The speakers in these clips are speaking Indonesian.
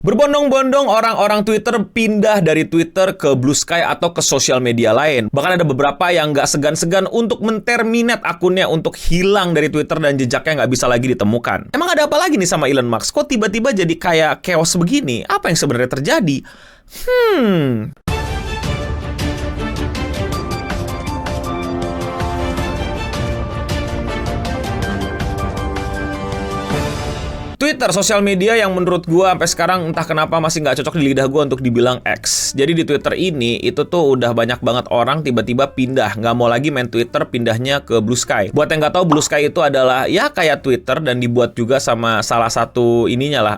Berbondong-bondong orang-orang Twitter pindah dari Twitter ke Blue Sky atau ke sosial media lain. Bahkan ada beberapa yang nggak segan-segan untuk menterminate akunnya untuk hilang dari Twitter dan jejaknya nggak bisa lagi ditemukan. Emang ada apa lagi nih sama Elon Musk? Kok tiba-tiba jadi kayak chaos begini? Apa yang sebenarnya terjadi? Twitter, sosial media yang menurut gua sampai sekarang entah kenapa masih nggak cocok di lidah gua untuk dibilang X. Jadi di Twitter ini, itu tuh udah banyak banget orang tiba-tiba pindah. Nggak mau lagi main Twitter, pindahnya ke Blue Sky. Buat yang nggak tahu, Blue Sky itu adalah ya kayak Twitter dan dibuat juga sama salah satu ininya lah,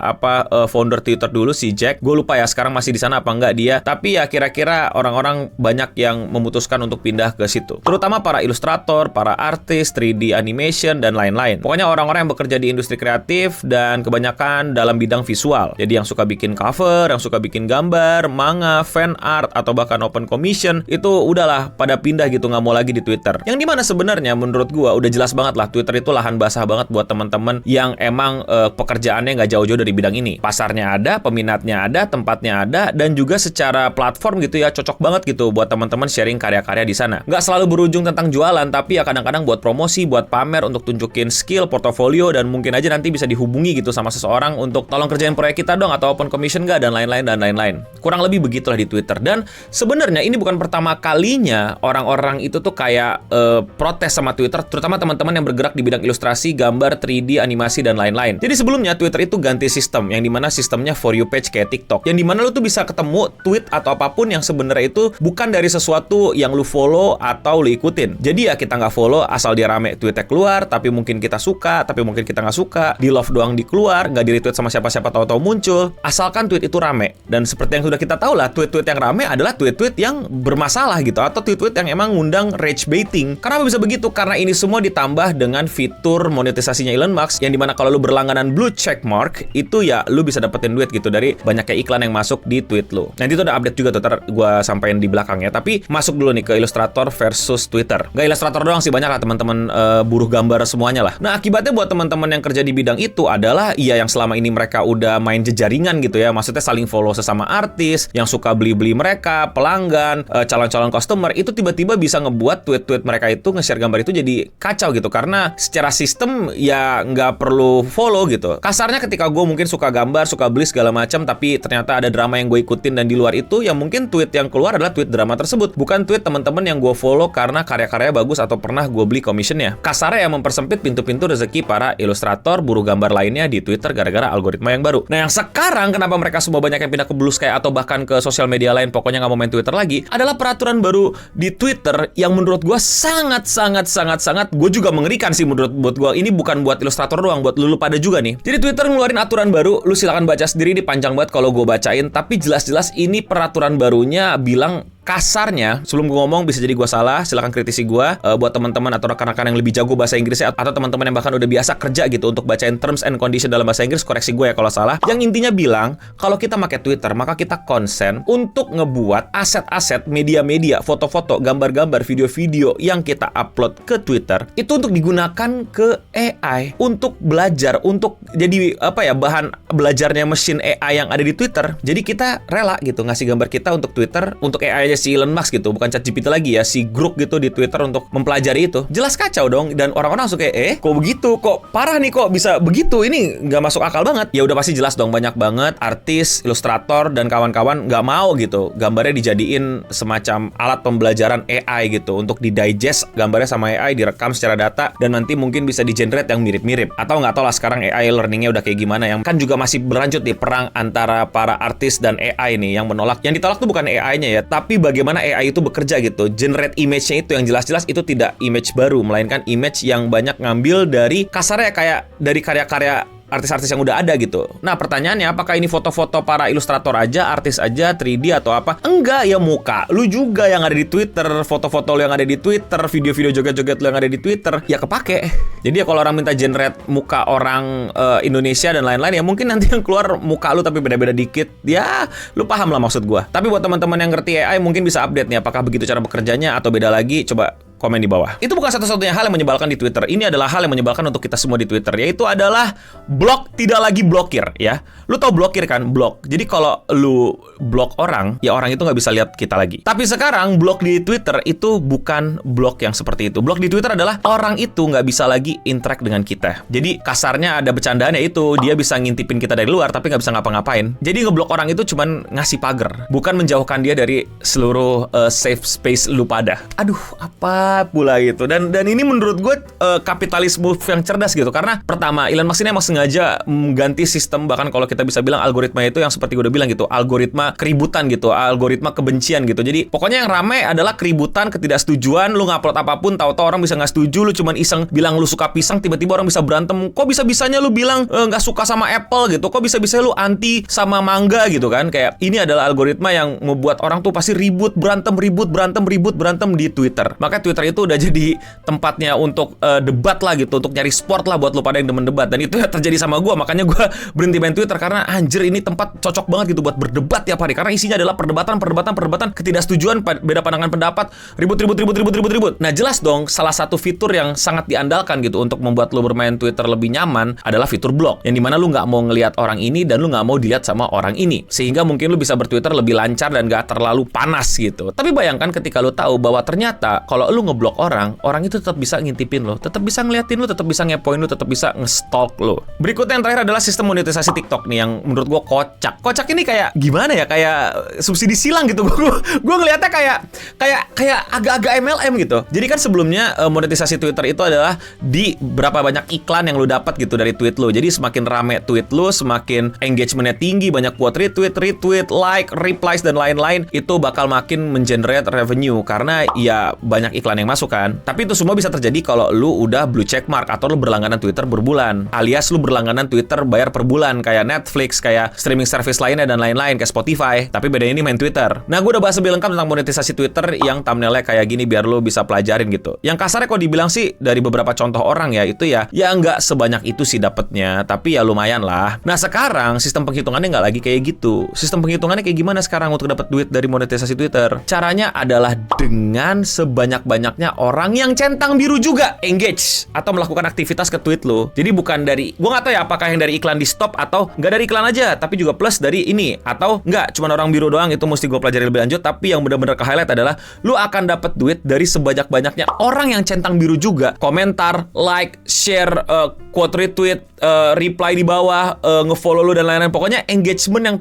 founder Twitter dulu si Jack. Gue lupa ya sekarang masih di sana apa nggak dia. Tapi ya kira-kira orang-orang banyak yang memutuskan untuk pindah ke situ. Terutama para ilustrator, para artis, 3D animation, dan lain-lain. Pokoknya orang-orang yang bekerja di industri kreatif dan kebanyakan dalam bidang visual. Jadi yang suka bikin cover, yang suka bikin gambar, manga, fan art, atau bahkan open commission, itu udahlah pada pindah gitu, nggak mau lagi di Twitter. Yang dimana sebenarnya menurut gua udah jelas banget lah, Twitter itu lahan basah banget buat teman-teman yang emang pekerjaannya nggak jauh-jauh dari bidang ini. Pasarnya ada, peminatnya ada, tempatnya ada, dan juga secara platform gitu ya, cocok banget gitu buat teman-teman sharing karya-karya di sana. Nggak selalu berujung tentang jualan, tapi ya kadang-kadang buat promosi, buat pamer, untuk tunjukin skill, portofolio, dan mungkin aja nanti bisa dihubungi gitu sama seseorang untuk tolong kerjain proyek kita dong, atau open commission nggak, dan lain-lain. Kurang lebih begitulah di Twitter. Dan sebenarnya ini bukan pertama kalinya orang-orang itu tuh kayak protes sama Twitter, terutama teman-teman yang bergerak di bidang ilustrasi, gambar, 3D, animasi, dan lain-lain. Jadi sebelumnya Twitter itu ganti sistem, yang dimana sistemnya For You page kayak TikTok, yang dimana lu tuh bisa ketemu tweet atau apapun yang sebenarnya itu bukan dari sesuatu yang lu follow atau lu ikutin. Jadi ya kita nggak follow asal dia rame tweetnya keluar, tapi mungkin kita suka, tapi mungkin kita nggak suka, di love doang di keluar, nggak di-retweet sama siapa-siapa, tahu-tahu muncul. Asalkan tweet itu rame. Dan seperti yang sudah kita tahu lah, tweet-tweet yang rame adalah tweet-tweet yang bermasalah gitu, atau tweet-tweet yang emang ngundang rage baiting. Kenapa bisa begitu? Karena ini semua ditambah dengan fitur monetisasinya Elon Musk, yang dimana kalau lu berlangganan blue check mark, itu ya lu bisa dapetin duit gitu dari banyaknya iklan yang masuk di tweet lu. Nanti itu ada update juga tuh, ntar gue sampein di belakang ya. Tapi masuk dulu nih ke Illustrator versus Twitter. Gak Illustrator doang sih, banyak lah teman-teman buruh gambar semuanya lah. Nah akibatnya buat teman-teman yang kerja di bidang itu adalah ya yang selama ini mereka udah main jejaringan gitu ya, maksudnya saling follow sesama artis, yang suka beli-beli mereka, pelanggan, calon-calon customer, itu tiba-tiba bisa ngebuat tweet-tweet mereka itu, nge-share gambar itu jadi kacau gitu, karena secara sistem ya nggak perlu follow gitu. Kasarnya ketika gue mungkin suka gambar, suka beli segala macam, tapi ternyata ada drama yang gue ikutin, dan di luar itu ya mungkin tweet yang keluar adalah tweet drama tersebut, bukan tweet teman-teman yang gue follow karena karya-karyanya bagus atau pernah gue beli commissionnya. Kasarnya yang mempersempit pintu-pintu rezeki para ilustrator, buruh gambar lainnya di Twitter gara-gara algoritma yang baru. Nah yang sekarang kenapa mereka semua banyak yang pindah ke Blue Sky atau bahkan ke sosial media lain, pokoknya nggak mau main Twitter lagi, adalah peraturan baru di Twitter yang menurut gue sangat gue juga mengerikan sih buat gue. Ini bukan buat ilustrator doang, buat lu pada juga nih. Jadi Twitter ngeluarin aturan baru, lu silakan baca sendiri, ini panjang banget kalau gue bacain, tapi jelas-jelas ini peraturan barunya bilang, kasarnya, sebelum gue ngomong bisa jadi gue salah, silakan kritisi gue. Buat teman-teman atau rekan-rekan yang lebih jago bahasa Inggrisnya, atau teman-teman yang bahkan udah biasa kerja gitu untuk bacain terms and condition dalam bahasa Inggris, koreksi gue ya kalau salah. Yang intinya bilang, kalau kita pakai Twitter, maka kita konsen untuk ngebuat aset-aset media-media, foto-foto, gambar-gambar, video-video yang kita upload ke Twitter, itu untuk digunakan ke AI, untuk belajar, untuk jadi bahan belajarnya mesin AI yang ada di Twitter. Jadi kita rela gitu ngasih gambar kita untuk Twitter, untuk AI si Elon Musk gitu, bukan ChatGPT lagi ya, si Grok gitu di Twitter untuk mempelajari itu. Jelas kacau dong, dan orang-orang langsung kayak, kok begitu? Kok parah nih, kok bisa begitu? Ini nggak masuk akal banget. Ya udah pasti jelas dong, banyak banget artis, ilustrator, dan kawan-kawan nggak mau gitu gambarnya dijadiin semacam alat pembelajaran AI gitu, untuk di-digest gambarnya sama AI, direkam secara data, dan nanti mungkin bisa di-generate yang mirip-mirip. Atau nggak tahu lah sekarang AI learningnya udah kayak gimana, yang kan juga masih berlanjut di perang antara para artis dan AI nih, yang menolak. Yang ditolak tuh bukan AI-nya ya, tapi bagaimana AI itu bekerja gitu. Generate image-nya itu yang jelas-jelas itu tidak image baru, melainkan image yang banyak ngambil dari, kasarnya kayak dari karya-karya artis-artis yang udah ada gitu. Nah pertanyaannya, apakah ini foto-foto para ilustrator aja, artis aja, 3D atau apa? Enggak, ya muka lu juga yang ada di Twitter, foto-foto lu yang ada di Twitter, video-video joget-joget lu yang ada di Twitter, ya kepake. Jadi ya kalau orang minta generate muka orang Indonesia dan lain-lain, ya mungkin nanti yang keluar muka lu tapi beda-beda dikit. Ya lu paham lah maksud gua. Tapi buat teman-teman yang ngerti AI mungkin bisa update nih, apakah begitu cara bekerjanya atau beda lagi. Coba komen di bawah. Itu bukan satu-satunya hal yang menyebalkan di Twitter. Ini adalah hal yang menyebalkan untuk kita semua di Twitter, yaitu adalah blok tidak lagi blokir, ya. Lu tau blokir kan? Blok. Jadi kalau lu blok orang, ya orang itu nggak bisa lihat kita lagi. Tapi sekarang blok di Twitter itu bukan blok yang seperti itu. Blok di Twitter adalah orang itu nggak bisa lagi interact dengan kita. Jadi kasarnya ada bercandaan, yaitu dia bisa ngintipin kita dari luar tapi nggak bisa ngapa-ngapain. Jadi ngeblok orang itu cuman ngasih pagar, bukan menjauhkan dia dari seluruh safe space lu pada. Aduh, apa pula itu. Dan ini menurut gue kapitalis move yang cerdas gitu. Karena pertama, Elon Musk ini emang sengaja mengganti sistem, bahkan kalau kita bisa bilang algoritma itu yang seperti gue udah bilang gitu, algoritma keributan gitu, algoritma kebencian gitu. Jadi pokoknya yang rame adalah keributan, ketidaksetujuan. Lu ngupload apapun, tahu-tahu orang bisa nggak setuju. Lu cuman iseng bilang lu suka pisang, tiba-tiba orang bisa berantem. Kok bisa-bisanya lu bilang nggak suka sama Apple gitu? Kok bisa-bisanya lu anti sama mangga gitu kan? Kayak ini adalah algoritma yang membuat orang tuh pasti ribut, berantem di Twitter. Maka Twitter itu udah jadi tempatnya untuk debat lah gitu, untuk nyari sport lah buat lu pada yang demen debat. Dan itu ya terjadi sama gue, makanya gue berhenti main Twitter karena anjir ini tempat cocok banget gitu buat berdebat tiap hari, karena isinya adalah perdebatan, ketidaksetujuan, beda pandangan pendapat, ribut. Nah jelas dong, salah satu fitur yang sangat diandalkan gitu untuk membuat lu bermain Twitter lebih nyaman adalah fitur blog, yang dimana lu nggak mau ngelihat orang ini dan lu nggak mau dilihat sama orang ini, sehingga mungkin lu bisa bertwitter lebih lancar dan gak terlalu panas gitu. Tapi bayangkan ketika lu tahu bahwa ternyata kalau lu ngeblok orang itu tetap bisa ngintipin lu, tetap bisa ngeliatin lu, tetap bisa ngepoin lu, tetap bisa nge-stalk lu. Berikutnya yang terakhir adalah sistem monetisasi TikTok nih, yang menurut gua kocak. Kocak ini kayak gimana ya? Kayak subsidi silang gitu. Gua ngeliatnya kayak agak-agak MLM gitu. Jadi kan sebelumnya monetisasi Twitter itu adalah di berapa banyak iklan yang lu dapat gitu dari tweet lu. Jadi semakin rame tweet lu, semakin engagementnya tinggi, banyak quote retweet, like, replies dan lain-lain, itu bakal makin mengenerate revenue karena ya banyak iklan yang masuk kan. Tapi itu semua bisa terjadi kalau lu udah blue check mark atau lu berlangganan Twitter berbulan, alias lu berlangganan Twitter bayar per bulan kayak Netflix, kayak streaming service lainnya dan lain-lain kayak Spotify. Tapi bedanya ini main Twitter. Nah, gue udah bahas lebih lengkap tentang monetisasi Twitter yang thumbnailnya kayak gini biar lu bisa pelajarin gitu. Yang kasarnya kok dibilang sih dari beberapa contoh orang ya, itu ya nggak sebanyak itu sih dapetnya, tapi ya lumayan lah. Nah, sekarang sistem penghitungannya nggak lagi kayak gitu. Sistem penghitungannya kayak gimana sekarang untuk dapat duit dari monetisasi Twitter? Caranya adalah dengan sebanyak-banyaknya orang yang centang biru juga engage atau melakukan aktivitas ke tweet lo. Jadi bukan dari, gue nggak tahu ya apakah yang dari iklan di stop atau nggak dari iklan aja, tapi juga plus dari ini, atau nggak cuma orang biru doang, itu mesti gue pelajari lebih lanjut. Tapi yang benar-benar ke highlight adalah lu akan dapat duit dari sebanyak-banyaknya orang yang centang biru juga, komentar, like, share, quote retweet, reply di bawah, ngefollow lu dan lain-lain. Pokoknya engagement yang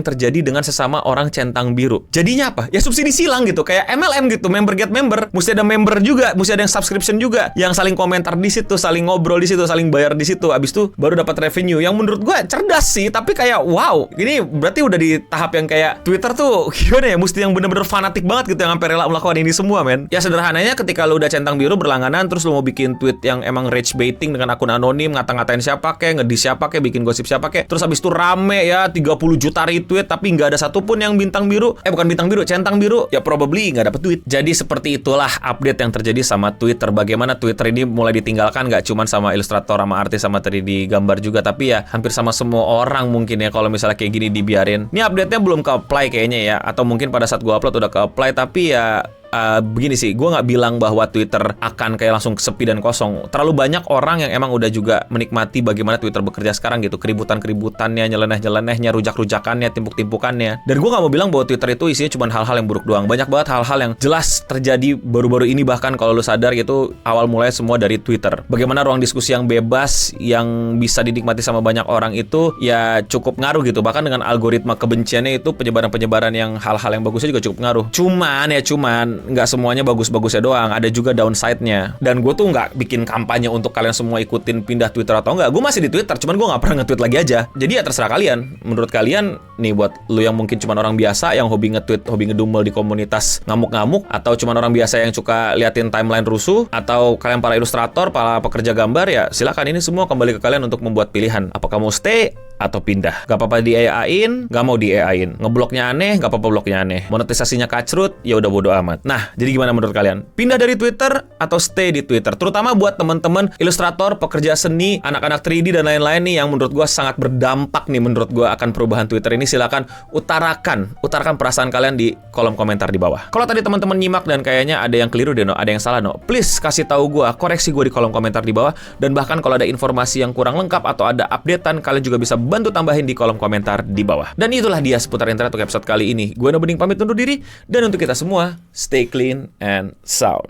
terjadi dengan sesama orang centang biru. Jadinya apa? Ya subsidi silang gitu, kayak MLM gitu, member get member. Mesti ada member juga, mesti ada yang subscription juga, yang saling komentar di situ, saling ngobrol di situ, saling bayar di situ. Abis itu baru dapat revenue. Yang menurut gue cerdas sih, tapi kayak wow, ini berarti udah di tahap yang kayak Twitter tuh gimana ya? Mesti yang bener-bener fanatik banget gitu, yang sampai rela melakukan ini semua, men. Ya sederhananya ketika lu udah centang biru berlangganan, terus lu mau bikin tweet yang emang rage baiting dengan akun anonim, ngata-ngatain siapa kek, ngedis siapa kek, bikin gosip siapa kek, terus habis itu rame ya 30 juta retweet tapi nggak ada satupun yang bintang biru, bukan bintang biru, centang biru, ya probably nggak dapet tweet. Jadi seperti itulah update yang terjadi sama Twitter. Bagaimana Twitter ini mulai ditinggalkan nggak cuma sama ilustrator, sama artis, sama 3D gambar juga, tapi ya hampir sama semua orang mungkin ya kalau misalnya kayak gini dibiarin. Ini update-nya belum ke-apply kayaknya ya, atau mungkin pada saat gua upload udah ke-apply, tapi ya begini sih, gue nggak bilang bahwa Twitter akan kayak langsung sepi dan kosong. Terlalu banyak orang yang emang udah juga menikmati bagaimana Twitter bekerja sekarang gitu, keributan-keributannya, nyeleneh-nyelenehnya, rujak-rujakannya, timpuk-timpukannya. Dan gue nggak mau bilang bahwa Twitter itu isinya cuma hal-hal yang buruk doang. Banyak banget hal-hal yang jelas terjadi baru-baru ini, bahkan kalau lu sadar gitu, awal mulai semua dari Twitter. Bagaimana ruang diskusi yang bebas, yang bisa dinikmati sama banyak orang itu ya cukup ngaruh gitu. Bahkan dengan algoritma kebenciannya itu, penyebaran-penyebaran yang hal-hal yang bagusnya juga cukup ngaruh. Cuman nggak semuanya bagus-bagusnya doang, ada juga downside-nya. Dan gue tuh nggak bikin kampanye untuk kalian semua ikutin pindah Twitter atau nggak. Gue masih di Twitter, cuman gue nggak pernah nge-tweet lagi aja. Jadi ya terserah kalian. Menurut kalian nih, buat lu yang mungkin cuma orang biasa yang hobi nge-tweet, hobi ngedumel di komunitas ngamuk-ngamuk, atau cuma orang biasa yang suka liatin timeline rusuh, atau kalian para ilustrator, para pekerja gambar, ya silakan, ini semua kembali ke kalian untuk membuat pilihan. Apakah mau stay atau pindah. Gak apa-apa di AI-in, gak mau di AI-in. Ngebloknya aneh, gak apa-apa bloknya aneh. Monetisasinya kacrut, ya udah bodo amat. Nah, jadi gimana menurut kalian? Pindah dari Twitter atau stay di Twitter? Terutama buat teman-teman ilustrator, pekerja seni, anak-anak 3D dan lain-lain nih yang menurut gue sangat berdampak nih menurut gue akan perubahan Twitter ini. Silakan utarakan perasaan kalian di kolom komentar di bawah. Kalau tadi teman-teman nyimak dan kayaknya ada yang keliru deh, no, ada yang salah, no, please kasih tahu gue, koreksi gue di kolom komentar di bawah. Dan bahkan kalau ada informasi yang kurang lengkap atau ada updatean, kalian juga bisa bantu tambahin di kolom komentar di bawah. Dan itulah dia seputar internet untuk episode kali ini. Gue No Bening pamit undur diri, dan untuk kita semua, stay clean and sound.